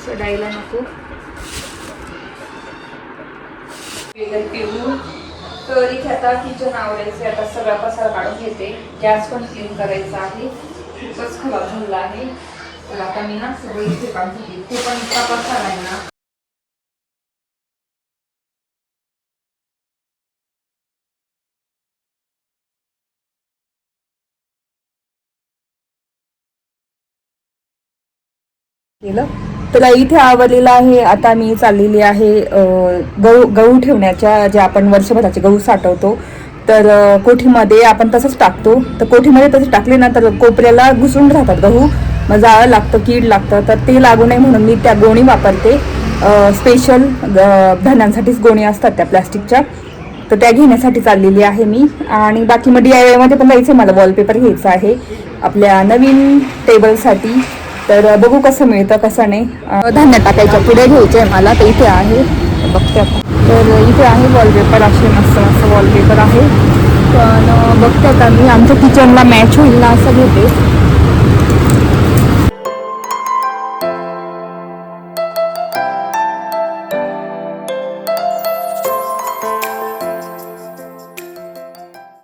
सडायला नको. पिऊ तर इथे आता किचन आवरायचे. आता सगळा पसारा काढून घेते. गॅस पण क्लीन करायचा आहे. खूपच खराब झाला आहे. तर आता मी ना सगळं इथे काढते. ते पण इतका पसारा आहे ना. तर इथे आवरलेला आहे. आता मी चाललेली आहे गहू ठेवण्याच्या, जे आपण वर्षभराचे गहू साठवतो तर कोठीमध्ये आपण तसंच टाकतो. तर कोठीमध्ये तसं टाकले ना तर कोपऱ्याला घुसून राहतात गहू, मग जाळं लागतं, कीड लागतं. तर ते लागू नये म्हणून मी त्या गोणी वापरते. स्पेशल धान्यांसाठीच गोणी असतात त्या प्लॅस्टिकच्या. तर त्या घेण्यासाठी चाललेली आहे मी. आणि बाकी मग DIY मध्ये पण जायचं आहे मला. वॉलपेपर घ्यायचा आहे आपल्या नवीन टेबलसाठी. तर बघू कसं मिळतं कसं नाही. धान्य टाकायच्या पुढे घ्यायचे आहे मला. तर इथे आहे बघते आता. तर इथे आहे वॉलपेपर. असे मस्त मस्त वॉलपेपर आहे. पण बघते आता मी आमच्या किचनला मॅच होईल ना असं घेते.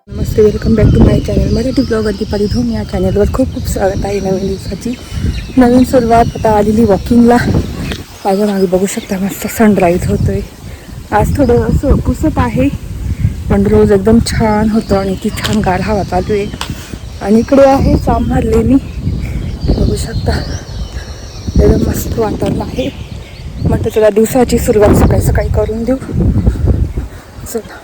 नमस्ते, welcome back to my channel Marathi blogger Deepali Dhom. या चॅनलवर खूप खूप स्वागत आहे. नवीन दिवसाची नवीन सुरुवात. आता आलेली वॉकिंगला. माझ्या मागे बघू शकता मस्त सनराईज होतोय. आज थोडं असं पुसत आहे पण रोज एकदम छान होतं आणि ती छान गार हवा चालू आहे. आणि इकडे आहे सांभारलेली बघू शकता. एकदम मस्त वातावरण आहे. म्हटलं चला दिवसाची सुरुवात सकाळी सकाळी करून देऊ. चला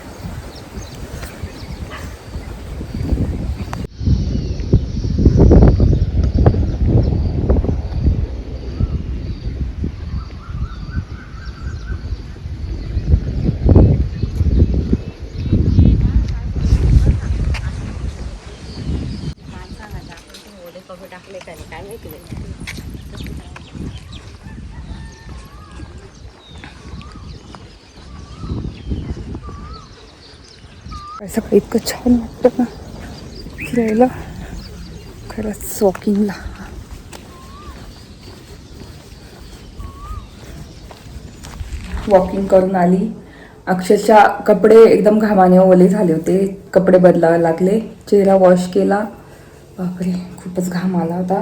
सकाळी इतकं छान वाटतं ना फिरायला, खरंच वॉकिंगला. वॉकिंग करून आली. अक्षरशः कपडे एकदम घामाने ओले झाले होते. कपडे बदलावे लागले. चेहरा वॉश केला. बापरे खूपच घाम आला होता.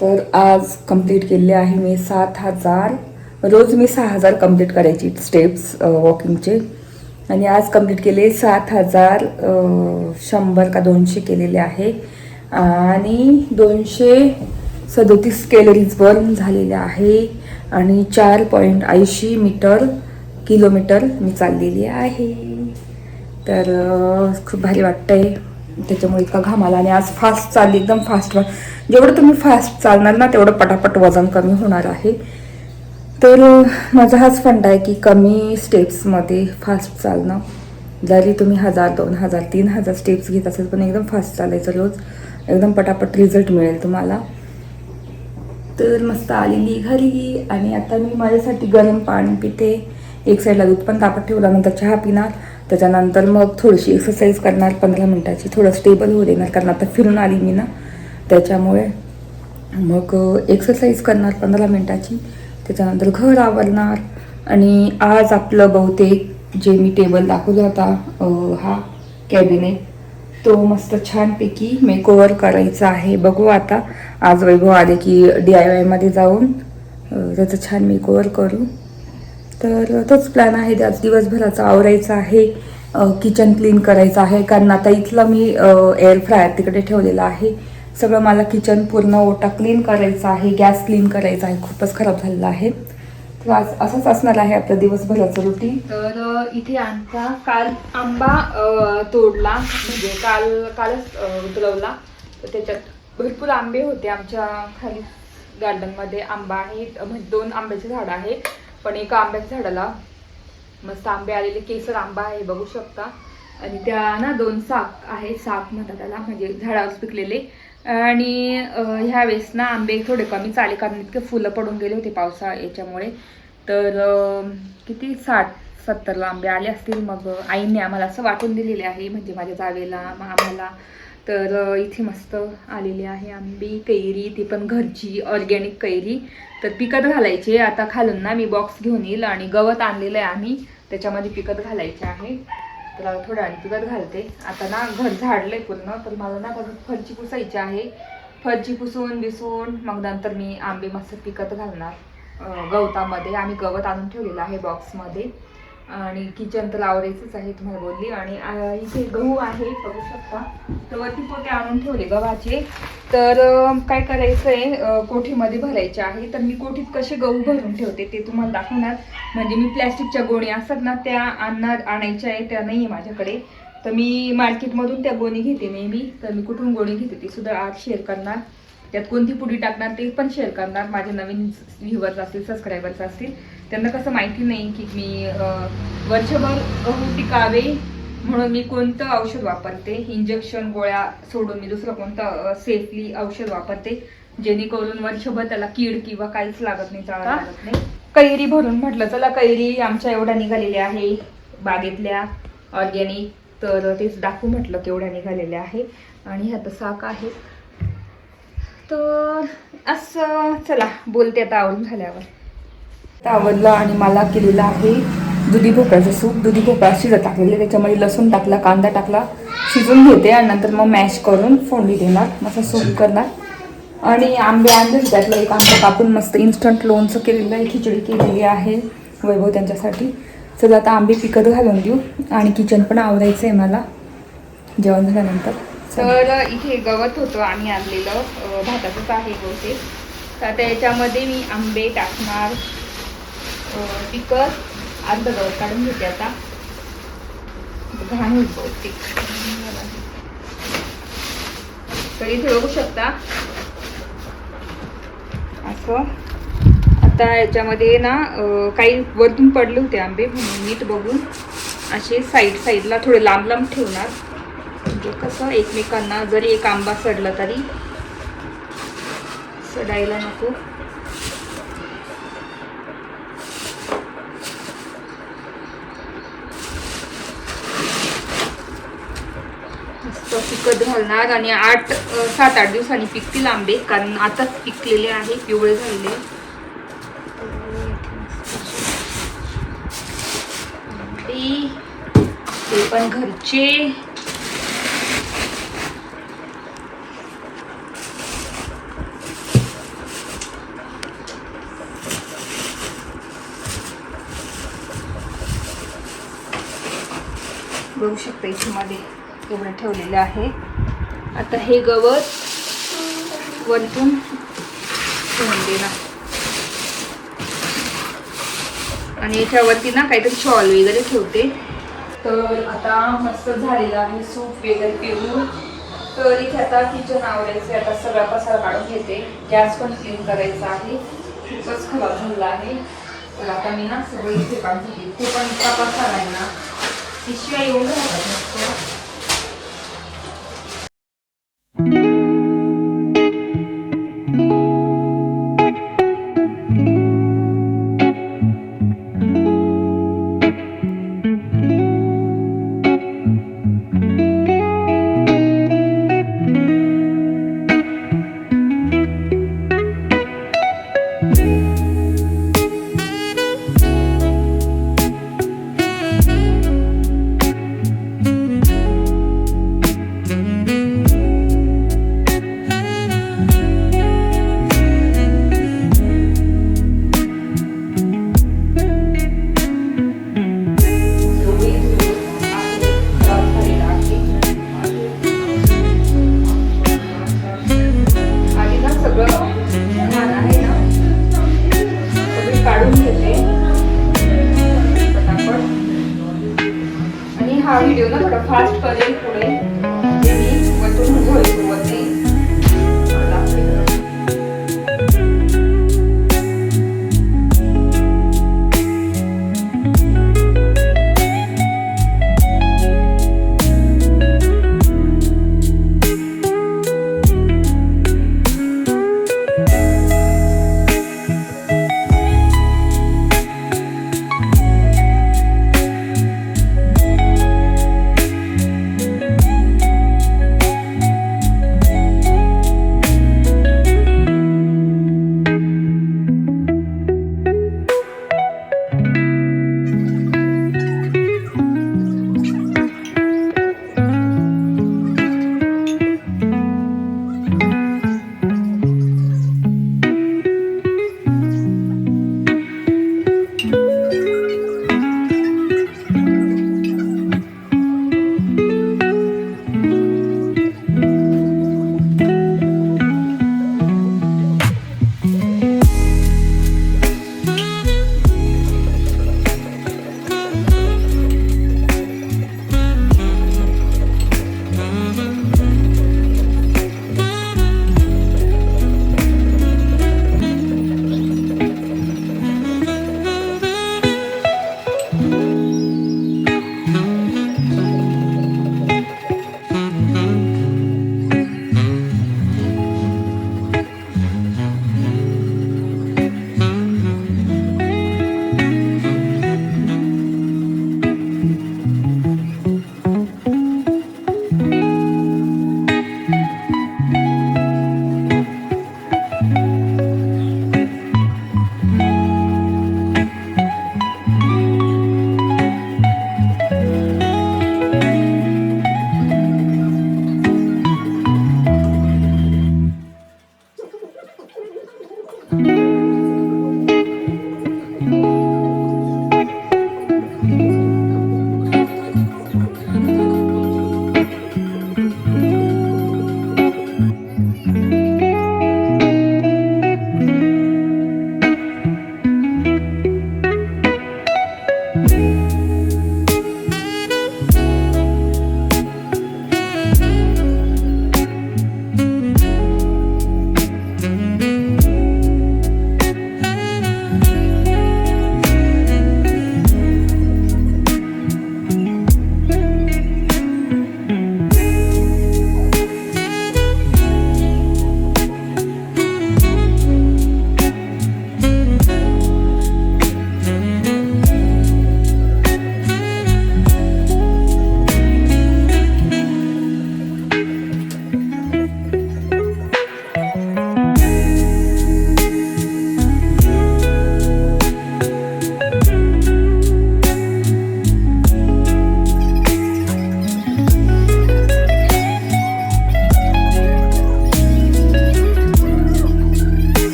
तर आज कंप्लीट केले आहे मी 7,000. रोज मी 6,000 कंप्लीट करायची स्टेप्स वॉकिंगचे. आणि आज कंप्लीट केले 7,100 का 200 केलेले आहे. आणि 237 कॅलरीज बर्न झालेल्या आहे. आणि 4.80 किलोमीटर मी चाललेली आहे. तर खूप भारी वाटतंय. त्याच्यामुळे इतका घाम आला. आणि आज फास्ट चालली, एकदम फास्ट. जेवढं तुम्ही फास्ट चालणार ना तेवढं पटापट वजन कमी होणार आहे. तर माझा हाच फंडा आहे की कमी स्टेप्समध्ये फास्ट चालणं. जरी तुम्ही 1,000, 2,000, 3,000 स्टेप्स घेत असेल पण एकदम फास्ट चालायचं रोज. एकदम पटापट रिझल्ट मिळेल तुम्हाला. तर मस्त आलेली घरी. आणि आता मी माझ्यासाठी गरम पाणी पिते. एक साईडला दूध पण तापत ठेवला. नंतर चहा पिणार. त्याच्यानंतर मग थोडीशी एक्सरसाइज करणार 15 मिनिटाची. थोडं स्टेबल होऊ देणार कारण आता फिरून आली मी ना त्याच्यामुळे. मग एक्सरसाइज करणार 15 मिनिटाची. त्याच्यानंतर घर आवरणार. आणि आज आपलं बहुतेक जे मी टेबल दाखवला होता हा कॅबिनेट, तो मस्त छानपैकी मेकओव्हर करायचा आहे. बघू आता आज वैभव आले की DIY मध्ये जाऊन त्याचं छान मेकओव्हर करू. तर तोच प्लॅन आहे. आज दिवसभराचा आवरायचा आहे. किचन क्लीन करायचं आहे कारण आता इथलं मी एअर फ्रायर तिकडे ठेवलेलं आहे. सगळं मला किचन पूर्ण ओटा क्लीन करायचा आहे. गॅस क्लीन करायचा आहे. खूपच खराब झालेला आहे. तर आज असंच असणार आहे आपलं दिवसभराचं रुटीन. तर इथे आमचा काल आंबा तोडला, म्हणजे कालच उतरवला. तर त्याच्यात भरपूर आंबे होते. आमच्या खाली गार्डनमध्ये आंबा आहे. म्हणजे 2 आंब्याचे झाडं आहे. पण एका आंब्याच्या झाडाला मस्त आंबे आलेले. केसर आंबा आहे बघू शकता. आणि त्या ना 2 साक आहे. साक म्हणतात त्याला, म्हणजे झाडावर पिकलेले. आणि ह्या वेळेस ना आंबे थोडे कमीच आले कारण इतके फुलं पडून गेले होते पावसा याच्यामुळे. तर किती 60-70 आंबे आले असतील. मग आईने आम्हाला असं वाटून दिलेले आहे, म्हणजे माझ्या जावेला आम्हाला. तर इथे मस्त आलेली आहे आंबी कैरी, ती पण घरची ऑर्गॅनिक कैरी. तर पिकत घालायची. आता खालून ना मी बॉक्स घेऊन येईल आणि गवत आणलेलं आहे आम्ही, त्याच्यामध्ये पिकत घालायचे आहे. तर थोडं आणि पिकत घालते. आता ना घर झाडलंय पूर्ण, तर मला ना फरची पुसायची आहे. फरची पुसून बिसून मग नंतर मी आंबे मस्त पिकत घालणार गवतामध्ये. आम्ही गवत आणून ठेवलेलं आहे बॉक्समध्ये. आणि किचन तर आवरायचंच आहे तुम्हाला बोलली. आणि इथे गहू आहे बघू शकता. तर वरती पोते आणून ठेवले गव्हाचे. तर काय करायचं आहे, कोठीमध्ये भरायचे आहे. तर मी कोठीत कसे गहू भरून ठेवते ते तुम्हाला दाखवणार. म्हणजे मी प्लॅस्टिकच्या गोणी असतात ना त्या आणायच्या आहे, त्या नाही आहे माझ्याकडे. तर मी मार्केटमधून त्या गोणी घेते नेहमी. तर मी कुठून गोणी घेते ते सुद्धा आज शेअर करणार. त्यात कोणती पुडी टाकणार ते पण शेअर करणार. माझे नवीन व्ह्यूवर्स असतील, सबस्क्रायबर्स असतील, त्यांना कसं माहिती नाही की मी वर्षभर गहू टिकावे म्हणून मी कोणतं औषध वापरते. इंजेक्शन गोळ्या सोडून मी दुसरं कोणतं सेफली औषध वापरते, जेणेकरून वर्षभर त्याला कीड किंवा काहीच लागत नाही, चाळा लागत नाही. कैरी भरून म्हटलं चला, कैरी आमच्या एवढ्या निघालेल्या आहे बागेतल्या ऑर्गॅनिक. तर तेच दाखवू म्हटलं केवढ्या निघालेल्या आहे. आणि ह्या तर साक आहे. तर असं चला बोलते आता आवरून झाल्यावर. आवडलं आणि मला केलेलं आहे दुधी भोपळ्याचं सूप. दुधी भोपळा शिजत टाकलेले, त्याच्यामध्ये लसूण टाकला, कांदा टाकला, शिजून घेते आणि नंतर मग मॅश करून फोडणी देणार, मस्त सूप करणार. आणि आंबे आणले, त्यातलं एक आंबा कापून मस्त इन्स्टंट लोणचं केलेलं आहे, खिचडी केलेली आहे वैभव त्यांच्यासाठी. चला आता आंबे पिकत घालून देऊ आणि किचन पण आवरायचं आहे मला जेवण झाल्यानंतर. तर इथे गवत होतं आम्ही आणलेलं, भाताचंच आहे बहुतेक. तर त्याच्यामध्ये मी आंबे टाकणार पिकत. अर्ध गवत काढून घेते आता, घाण होईल बहुतेक. तर इथे बघू शकता असं. आता याच्यामध्ये ना काही वरतून पडले होते आंबे, म्हणून नीट बघून असे साईडला थोडे लांब लांब ठेवणार. म्हणजे कसं एकमेकांना जरी एक आंबा सडला तरी सडायला नको. मस्त पिकत घालणार आणि 7-8 दिवसांनी पिकतील आंबे, कारण आताच पिकलेले आहे, पिवळे झालेले. ते पण घरचे. बघू शकता इथे मध्ये एवढं ठेवलेलं आहे. आता हे गवत वरतून ठेवून देणार आणि याच्यावरती ना काहीतरी शॉल वगैरे ठेवते. तर आता मस्त झालेलं आहे सूप वगैरे पिऊन. तर इथे आता किचन आवरायचं. आता सगळा पसारा काढून घेते. गॅस पण क्लीन करायचा आहे, खूपच खराब झालेला आहे. तर आता मी ना सगळं इथे काढून घेते. ते पण इतका पसारा आहे ना, पिशव्या येऊन राहतात मस्त. हा व्हिडिओ ना थोडा फास्ट करेल पुढे, मी वरतून सुरुवात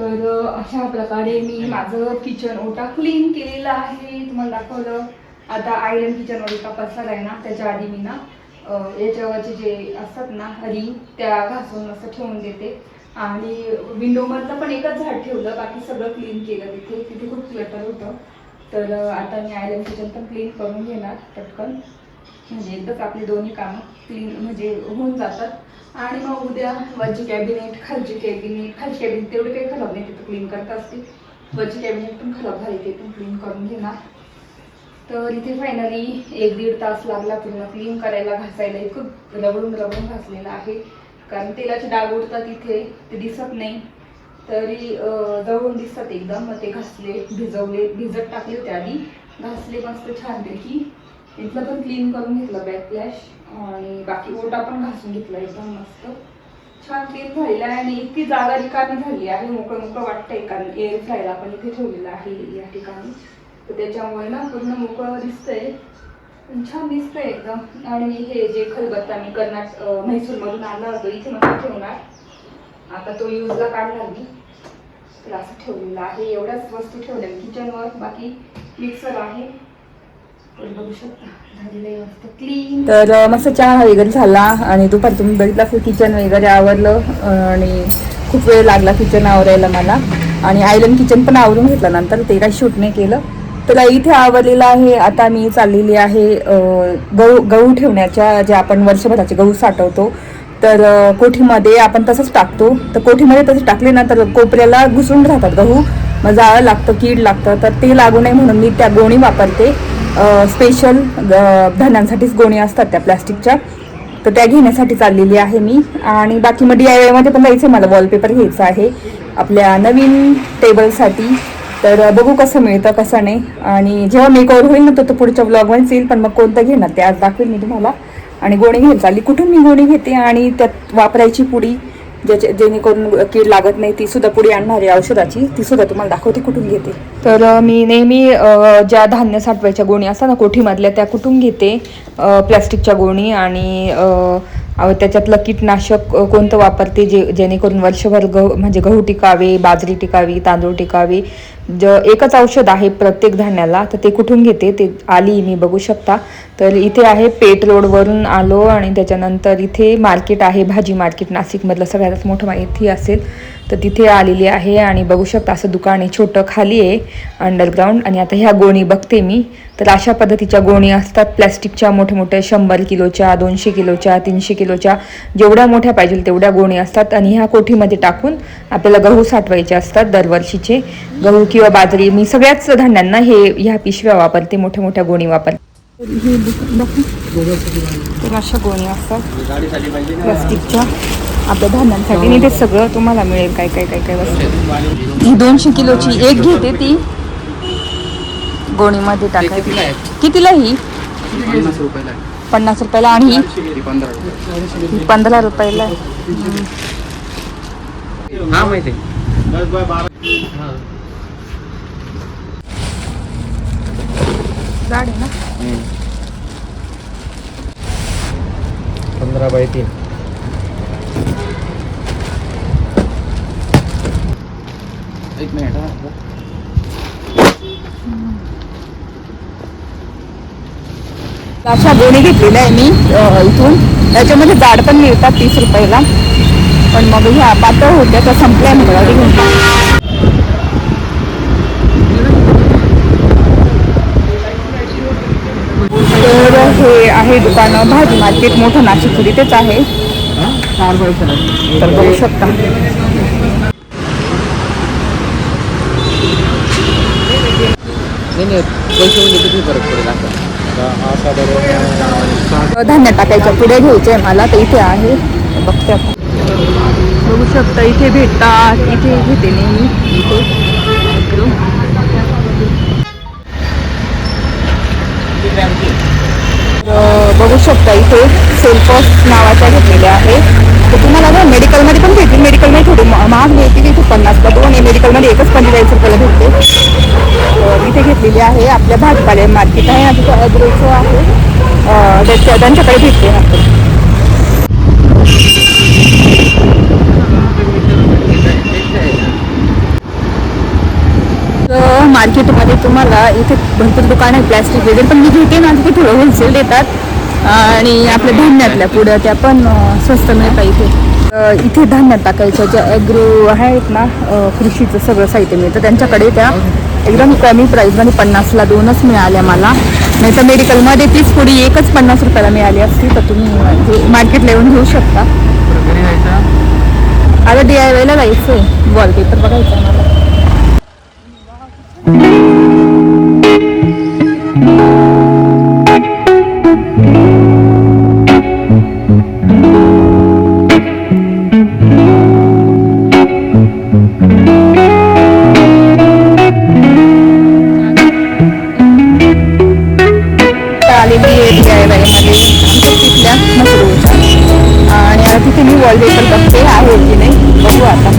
तर अशा प्रकारे मी माझं किचन ओटा क्लीन केलेलं आहे, तुम्हाला दाखवलं. आता आयरन किचनवर एका पसारा आहे ना, त्याच्या आधी मी ना याच्यावरचे जे असतात ना रिंग त्या घासून असं ठेवून देते. आणि विंडोमधलं पण एकच झाड ठेवलं, बाकी सगळं क्लीन केलं. तिथे तिथे खूप क्लटर होतं. तर आता मी आयरन किचन पण क्लीन करून घेणार पटकन, म्हणजे एकदाच आपली दोन्ही कामं क्लीन म्हणजे होऊन जातात. आणि मग उद्या वरची कॅबिनेट खालची कॅबिनेट तेवढे काही खराब नाही, तिथं क्लीन करत असते. वरची कॅबिनेट पण खराब झाली, ते पण क्लीन करून घेणार. तर इथे फायनली 1-1.5 तास लागला पूर्ण क्लीन करायला, घासायला. इतकं रगडून घासलेलं आहे, कारण तेलाचे डाग उडतात इथे, ते दिसत नाही तरी जवळून दिसतात एकदम. मग ते घासले, भिजत टाकले होते आधी, घासले मस्त छानपैकी. इथलं पण क्लीन करून घेतलं बॅकफ्लॅश, आणि बाकी ओटा पण घासून घेतला एकदम मस्त छान क्लीन झालेला आहे. आणि इतकी जागा रिकामी झाली आहे, मोकळं वाटतंय, कारण एअर फ्रायला पण इथे ठेवलेलं आहे या ठिकाणी. तर त्याच्यामुळे ना पूर्ण मोकळं दिसतंय, छान दिसतंय एकदम. आणि हे जे खलबत्ता मी म्हैसूरमधून आणला होतो, इथे मस्त ठेवणार. आता तो यूजला काढला मी, तर असं ठेवलेलं आहे. एवढ्याच वस्तू ठेवल्या किचनवर, बाकी मिक्सर आहे. बघू शकता क्लीन. तर मस्त चहा वगैरे झाला, आणि दुपारी तुम्ही बघितलं किचन वगैरे आवरलं, आणि खूप वेळ लागला किचन आवरायला मला. आणि आयलंड किचन पण आवरून घेतलं नंतर, ते काही शूट नाही केलं. तर इथे आवरलेलं आहे. आता मी चाललेली आहे गहू ठेवण्याच्या, जे आपण वर्षभराचे गहू साठवतो, तर कोठीमध्ये आपण तसंच टाकतो. तर कोठीमध्ये तसं टाकले ना, तर कोपऱ्याला घुसून राहतात गहू, मग जाळं लागतं, कीड लागतं. तर ते लागू नये म्हणून मी त्या गोणी वापरते. स्पेशल धान्यांसाठीच गोणी असतात त्या प्लॅस्टिकच्या, तर त्या घेण्यासाठी चाललेली आहे मी. आणि बाकी मग DIY मध्ये पण जायचं, मला वॉलपेपर घ्यायचा आहे आपल्या नवीन टेबलसाठी. तर बघू कसं मिळतं कसं नाही. आणि जेव्हा मेकओव्हर होईल ना, तो पुढच्या ब्लॉगमध्येच येईल. पण मग कोणतं घेणार ते आज दाखवेल मी तुम्हाला. आणि गोणी घ्यायला चालली. कुठून मी गोणी घेते आणि त्यात वापरायची पुडी, जेणेकरून कीड लागत नाही, ती सुद्धा पुडी आणणार आहे औषधाची, ती सुद्धा तुम्हाला दाखवते कुठून घेते. तर मी नेहमी ज्या धान्य साठवायच्या गोणी असतात ना कोठीमधल्या, त्या कुठून घेते, प्लॅस्टिकच्या गोणी. आणि त्याच्यातलं कीटनाशक कोणतं वापरते, जेणेकरून वर्षभर म्हणजे गहू टिकावे, बाजरी टिकावी, तांदूळ टिकावे. एकच औषध आहे प्रत्येक धान्याला, तर ते कुठून घेते ते आली मी, बघू शकता. तर इथे आहे पेठ रोडवरून आलो, आणि त्याच्यानंतर इथे मार्केट आहे, भाजी मार्केट, नाशिकमधलं सगळ्यात मोठं माहिती असेल, तर तिथे आलेली आहे. आणि बघू शकता असं दुकान आहे छोटं, खाली आहे अंडरग्राऊंड. आणि आता ह्या गोणी बघते मी. तर अशा पद्धतीच्या गोणी असतात प्लॅस्टिकच्या, मोठ्या 100 किलोच्या, 200 किलोच्या, 300 किलोच्या, जेवढ्या मोठ्या पाहिजे तेवढ्या गोणी असतात. आणि ह्या कोठीमध्ये टाकून आपल्याला गहू साठवायचे असतात, दरवर्षीचे गहू किंवा बाजरी. मी सगळ्याच धान्यांना ह्या पिशव्या वापरते, मोठ्या गोणी वापरते. तर अशा गोणी असतात प्लास्टिकच्या आपल्या धान्यांसाठी. आणि ते सगळं तुम्हाला मिळेल, काय वस्तू. ही 200 किलोची एक घेते, ती गोणीमध्ये टाकायची. कितीला ही? 50 रुपयाला. आणि ही 15 रुपयाला. जाड आहे ना. 15x3. एक मिनिट. अशा गोणी घेतलेल्या आहे मी इथून. त्याच्यामध्ये जाड पण मिळतात 30 रुपयाला, पण मग ह्या पातळ होत्या त्या संपल्या मला घेऊन. तर हे आहे दुकान भाजी मार्केट, मोठं नाशिक तिथेच आहे. तर बघू शकता. धान्य टाकायच्या पुढे घ्यायचे मला, तर इथे आहे, बघते आपण. बघू शकता इथे भेटतात, इथे घेते नेहमी इथे. बघू शकता इथे सेल्फॉस नावाच्या घेतलेल्या आहे. तर तुम्हाला ना मेडिकलमध्ये पण भेटतील. मेडिकलमध्ये थोडी महाग मिळते, तिथे 50ला 2, आणि मेडिकलमध्ये एकच 45 रुपयाला भेटते. इथे घेतलेली आहे. आपल्या भाजीपाले मार्केट आहे ना, तिथे अग्रोचं आहे, त्यांच्याकडे भेटते ना. मार्केटमध्ये तुम्हाला इथे भरपूर दुकान आहे प्लॅस्टिक वगैरे, पण मी घेते ना तिथे थोडं होलसेल देतात आणि आपल्या धान्यातल्या पुढं त्या पण स्वस्त मिळतात इथे. इथे धान्यात टाकायच्या ज्या ॲग्रो आहेत ना, कृषीचं सगळं साहित्य मिळतं त्यांच्याकडे, त्या एकदम कमी प्राईसमध्ये 50ला 2च मिळाल्या मला. नाही तर मेडिकलमध्ये तीच पुडी एकच 50 रुपयाला मिळाली असती, तर तुम्ही मार्केटला येऊन घेऊ शकता. घरी जायचं आता DIYला जायचं आहे, वॉलपेपर बघायचं आहे मला. आणि आता तिथे मी वॉलपेपर बघते आहे की नाही, बघू आता.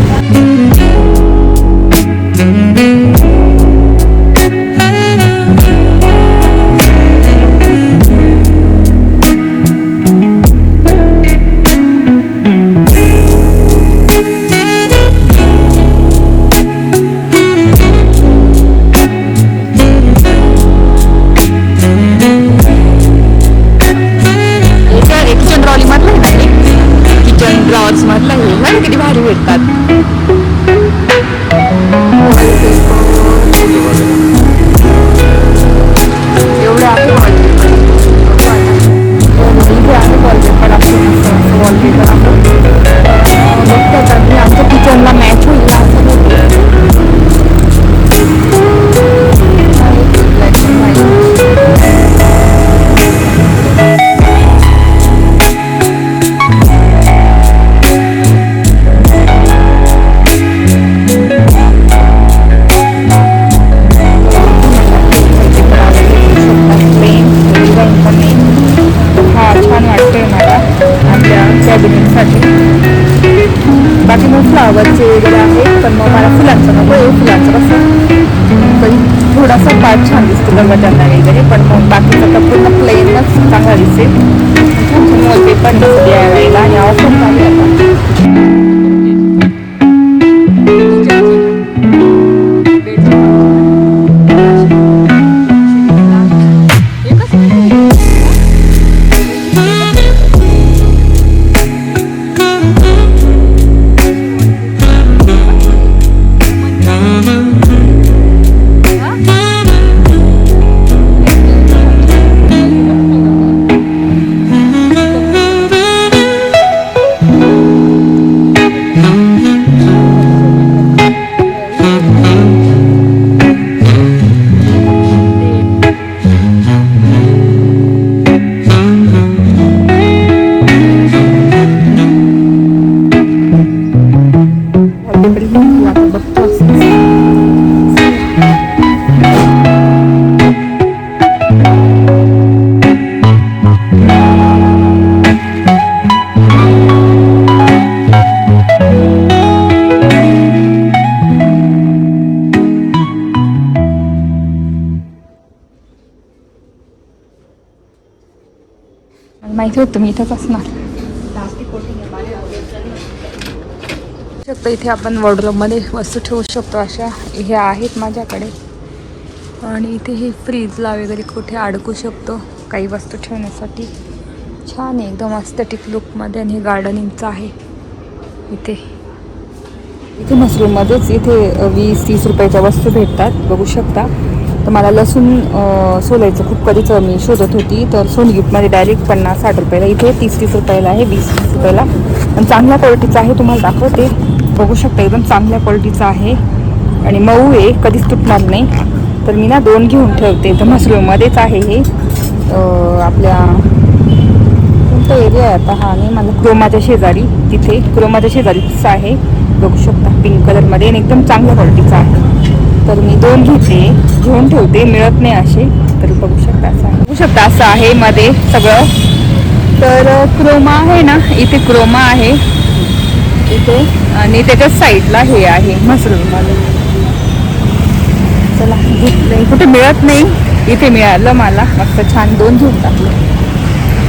किती भारी भेटतात. एवढे आहे वॉलपेपर, इथे आहे वॉलपेपर असं वॉलपेपर आपण बघतात आणि आमच्या किचनला मॅच होईल असं बाकी मग फ्लावरचे वगैरे आहेत, पण मग मला फुलांचं नको आहे. फुलांचं कसं काही थोडासा पार्ट छान दिसतो दरवाजांना वगैरे, पण मग बाकीचं तर पूर्ण प्लेनच चांगला दिसेल. वॉलपेपर DIYला आणि ऑफर झाली आता. माहिती होतं मी इथंच असणार. शकतो इथे आपण वॉर्डरोबमध्ये वस्तू ठेवू शकतो, अशा हे आहेत माझ्याकडे. आणि इथे हे फ्रीजला वगैरे कुठे अडकू शकतो काही वस्तू ठेवण्यासाठी. छान आहे एकदम एस्थेटिक लुकमध्ये. आणि हे गार्डनिंगचं आहे इथे. इथे मशरूममध्येच इथे 20-30 रुपयाच्या वस्तू भेटतात, बघू शकता. तर मला लसूण सोलायचं खूप कधीच मी शोधत होती, तर सोनी गिफ्टमध्ये डायरेक्ट 50-60 रुपयाला, इथे 30-30 रुपयाला आहे, 20-30 रुपयाला. पण चांगल्या क्वालिटीचं आहे, तुम्हाला दाखवते, बघू शकता. एकदम चांगल्या क्वालिटीचं आहे आणि मऊ आहे, कधीच तुटणार नाही. तर मी ना 2 घेऊन ठेवते. तर मशरूममध्येच आहे हे. आपल्या कोणता एरिया आहे आता हा, नाही मला क्रोमाच्या शेजारी, तिथे क्रोमाच्या शेजारीच आहे, बघू शकता, पिंक कलरमध्ये. आणि एकदम चांगल्या क्वालिटीचं आहे. तर मी 2 घेऊन ठेवते, मिळत नाही असे. तर बघू शकता असं आहे, बघू शकता असं आहे मध्ये सगळं. तर क्रोमा आहे ना, इथे क्रोमा आहे इथे, आणि त्याच्या साईडला हे आहे मशरूममध्ये. चला घेतलं, कुठे मिळत नाही, इथे मिळालं मला, मस्त छान 2 घेऊन टाकलं.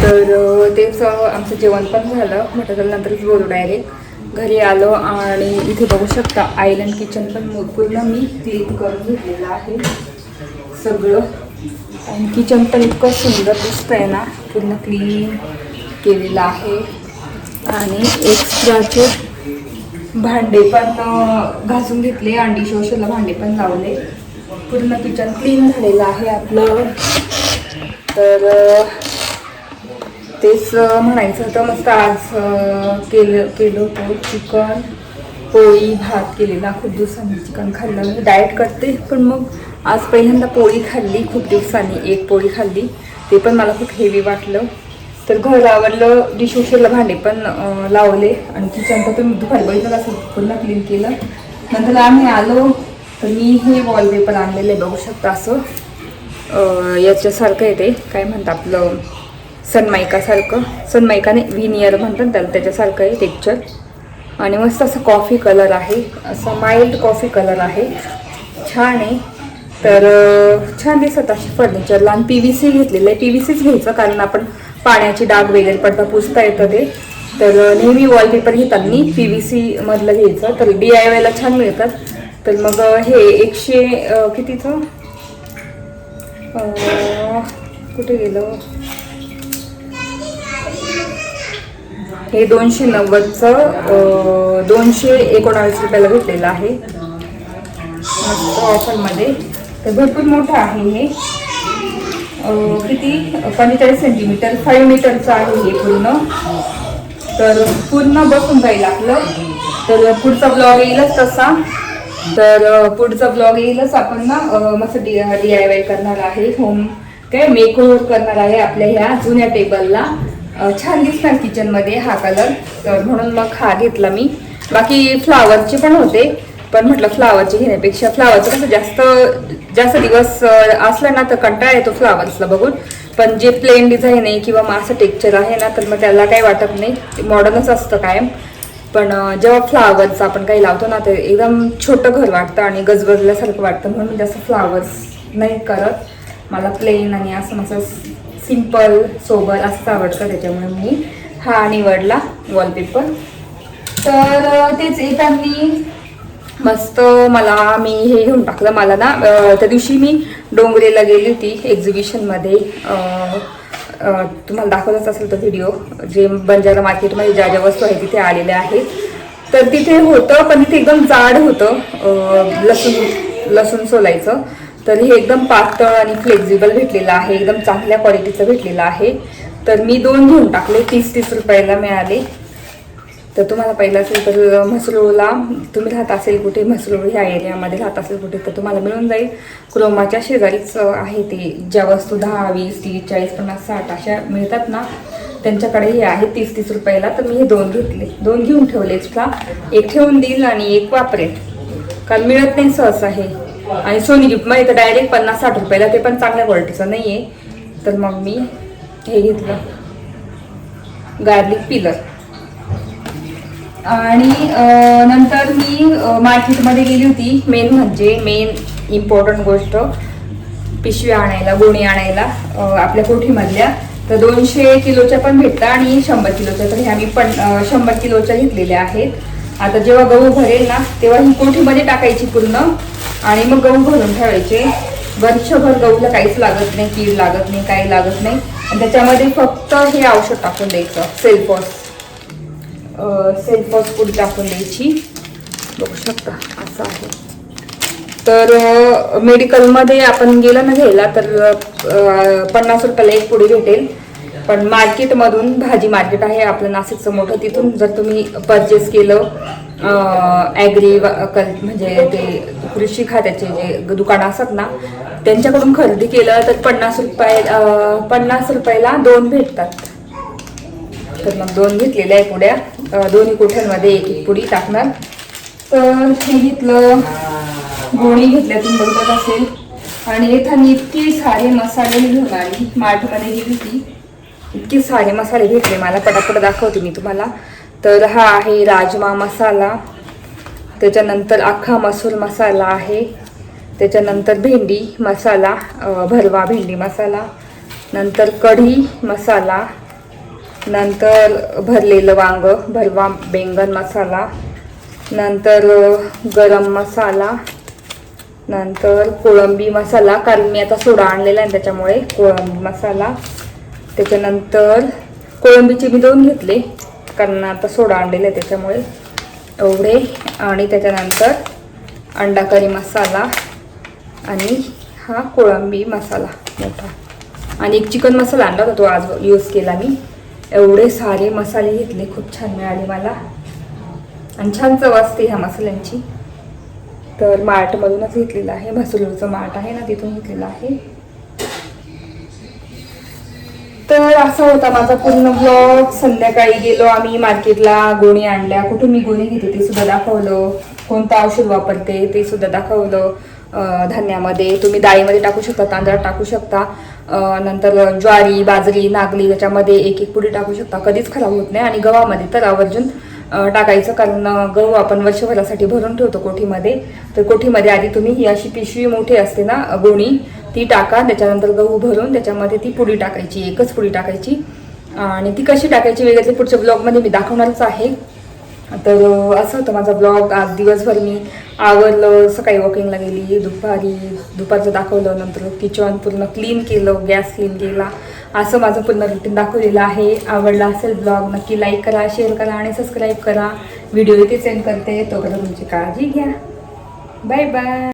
तर तेच आमचं जेवण पण झालं, म्हटलं नंतरच बोलू डायरेक्ट. घरी आलो आणि इथे बघू शकता आयलंड किचन पण पूर्ण मी क्लीन करून घेतलेलं आहे सगळं. आणि किचन पण इतकं सुंदर दिसतंय ना, पूर्ण क्लीन केलेलं आहे. आणि एक्स्ट्राचे भांडे पण घासून घेतले आणि डिशवॉशरला भांडे पण लावले. पूर्ण किचन क्लीन झालेलं आहे आपलं. तर तेच म्हणायचं होतं, मस्त आज केलं होतं चिकन, पोळी भात केलेला. खूप दिवसांनी चिकन खाल्लं. मी डाएट करते पण मग आज पहिल्यांदा पोळी खाल्ली, खूप दिवसांनी एक पोळी खाल्ली. ते पण मला खूप हेवी वाटलं. तर घर आवडलं, डिशवॉशरला भांडे पण लावले आणि किचन तर तुम्ही दुपारी बघितलं असं पूर्ण क्लीन केलं. नंतर आम्ही आलो तर मी हे वॉलपेपर आणलेलं आहे, बघू शकता. असं याच्यासारखं आहे, ते काय म्हणतात आपलं सनमायकासारखं, सनमायकाने व्हिनियर म्हणतात त्याला, त्याच्यासारखं आहे टेक्स्चर. आणि मस्त असं कॉफी कलर आहे, असं माइल्ड कॉफी कलर आहे, छान आहे. तर छान दिसत असे फर्निचरला. आणि PVC घेतलेलं आहे, PVCच घ्यायचं कारण आपण पाण्याची डाग वगैरे पडता पुसता येतं ते. तर नेहमी वॉलपेपर घेताना PVC मधलं घ्यायचं, तर DIY ला छान मिळतात. तर मग हे 100 कितीचं कुठे गेलं, हे 290चं 219 रुपयाला भेटलेलं आहे मस्त ऑफरमध्ये. तर भरपूर मोठं आहे हे, किती 45 सेंटीमीटर 5 मीटरचं आहे हे पूर्ण. तर पूर्ण बसून जाईल आपलं. तर पुढचा ब्लॉग येईलच तसा. तर पुढचा ब्लॉग येईलच, आपण ना मस्त DIY करणार आहे, होम काय मेकओव्हर करणार आहे आपल्या ह्या जुन्या टेबलला. छान दिसणार किचनमध्ये हा कलर, तर म्हणून मग हा घेतला मी. बाकी फ्लावरचे पण होते, पण म्हटलं फ्लावरचे घेण्यापेक्षा फ्लावरचं कसं जास्त दिवस असलं ना तर कंटाळा येतो फ्लावर्सला बघून. पण जे प्लेन डिझाईन आहे किंवा मग असं टेक्स्चर आहे ना, तर मग त्याला काही वाटत नाही, ते मॉडर्नच असतं कायम. पण जेव्हा फ्लावर्स आपण काही लावतो ना, तर एकदम छोटं घर वाटतं आणि गजबजल्यासारखं वाटतं. म्हणून मी जास्त फ्लावर्स नाही करत, मला प्लेन आणि असं मस्त सिंपल सोबर असंच आवडतं. त्याच्यामुळे मी हा निवडला वॉलपेपर. तर तेच येताना मस्त मी हे घेऊन टाकलं. मला ना त्या दिवशी मी डोंगरेला गेली होती एक्झिबिशनमध्ये, तुम्हाला दाखवतच असेल तो व्हिडिओ, जे बंजारा मार्केटमध्ये ज्या ज्या वस्तू आहेत तिथे आलेल्या आहेत. तर तिथे होतं, पण तिथे एकदम जाड होतं लसूण सोलायचं. तर हे एकदम पातळ आणि फ्लेक्झिबल भेटलेलं आहे, एकदम चांगल्या क्वालिटीचं भेटलेलं आहे. तर मी 2 घेऊन टाकले, 30 रुपयाला मिळाले. तर तुम्हाला पहिला असेल तर म्हसरूळला तुम्ही राहत असेल कुठे, म्हसरूळ ह्या एरियामध्ये राहत असेल कुठे, तर तुम्हाला मिळून जाईल. क्रोमाच्या शेजारीच आहे ते, ज्या वस्तू 10, 20, 30, 40, 50, 60 अशा मिळतात ना, त्यांच्याकडे हे आहे 30 रुपयाला. तर मी हे 2 घेतले, 2 घेऊन ठेवले एक्स्ट्रा. एक ठेवून देईल आणि एक वापरेल, कारण मिळत नाही सहसा हे. आणि सोनी गिफ्टमध्ये तर डायरेक्ट 50-60 रुपयाला, ते पण चांगल्या क्वालिटीचं नाही आहे. तर मग मी हे घेतलं गार्लिक पिलर. आणि नंतर मी मार्केटमध्ये गेली होती, मेन इम्पॉर्टंट गोष्ट पिशव्या आणायला, गोणी आणायला आपल्या कोठीमधल्या. तर 200 किलोच्या पण भेटतात आणि 100 किलोच्या. तर ह्या मी पण 100 किलोच्या घेतलेल्या आहेत. आता जेव्हा गहू भरेल ना, तेव्हा ही कोठीमध्ये टाकायची पूर्ण आणि मग गहू भरून ठेवायचे. वर्षभर गहूला काहीच लागत नाही, कीड लागत नाही, काही लागत नाही. आणि त्याच्यामध्ये फक्त हे औषध टाकून द्यायचं, सेल्फॉस पूड टाकून द्यायची, बघू शकता असं आहे. तर मेडिकलमध्ये आपण गेलं ना घ्यायला तर 50 रुपयाला एक पुडी भेटेल. पण मार्केटमधून, भाजी मार्केट आहे आपलं नाशिकचं मोठं, तिथून जर तुम्ही परचेस केलं म्हणजे ते कृषी खात्याचे जे दुकानं असतात ना, त्यांच्याकडून खरेदी केलं तर 50 रुपयाला 2 भेटतात. तर मग 2 घेतलेल्या आहे पुड्या, दोन्ही कोठ्यांमध्ये एक पुडी टाकणार. तर हे घेतलं, गोणी घेतल्या, तुम्ही बघत असेल. आणि येताना इतके सारे मसाले घेऊन आली, मार्टमध्ये गेली होती, इतके सारे मसाले भेटले मला, पटापट दाखवते मी तुम्हाला. तर हा आहे राजमा मसाला, त्याच्यानंतर अख्खा मसूर मसाला आहे, त्याच्यानंतर भेंडी मसाला, भरवा भेंडी मसाला, नंतर कढी मसाला, नंतर भरलेलं वांग, भरवा बैंगन मसाला, नंतर गरम मसाला, नंतर कोळंबी मसाला, कारण मी आता सोडा आणलेला आहे त्याच्यामुळे कोळंबी मसाला. त्याच्यानंतर कोळंबीचे मी 2 घेतले कारण आता सोडा आणलेला आहे त्याच्यामुळे एवढे. आणि त्याच्यानंतर अंडा करी मसाला आणि हा कोळंबी मसाला मोठा, आणि एक चिकन मसाला आणला होता तो आज यूज केला मी. एवढे सारे मसाले घेतले, खूप छान मिळाले मला आणि छान चव असते ह्या मसाल्यांची. तर मार्टमधूनच घेतलेलं आहे, म्हसरूळचं मार्ट आहे ना तिथून घेतलेलं आहे. तर असा होता माझा पूर्ण ब्लॉग. संध्याकाळी गेलो आम्ही मार्केटला, गोणी आणल्या. कुठून मी गोणी घेते ते सुद्धा दाखवलं, कोणतं औषध वापरते ते सुद्धा दाखवलं. धान्यामध्ये तुम्ही डाळीमध्ये टाकू शकता, तांदळात टाकू शकता, नंतर ज्वारी, बाजरी, नागली याच्यामध्ये एक एक पुडी टाकू शकता, कधीच खराब होत नाही. आणि गव्हामध्ये तर आवर्जून टाकायचं, कारण गहू आपण वर्षभरासाठी भरून ठेवतो कोठीमध्ये. तर कोठीमध्ये आधी तुम्ही ही अशी पिशवी मोठी असते ना गोणी, ती टाका. त्याच्यानंतर गहू भरून त्याच्यामध्ये ती पुडी टाकायची, एकच पुडी टाकायची. आणि ती कशी टाकायची वगैरे पुढच्या ब्लॉगमध्ये मी दाखवणारच आहे. तर असं होतं माझा ब्लॉग. आज दिवसभर मी आवरलं, सकाळी वॉकिंगला गेली, दुपारचं दाखवलं, नंतर किचन पूर्ण क्लीन केलं, गॅस क्लीन केला. असं माझं पूर्ण रुटीन दाखवलेलं आहे. आवडला असेल ब्लॉग नक्की लाईक करा, शेअर करा आणि सबस्क्राईब करा. व्हिडिओ इथे सेंड करते, तोपर्यंत तुमची काळजी घ्या. Bye bye.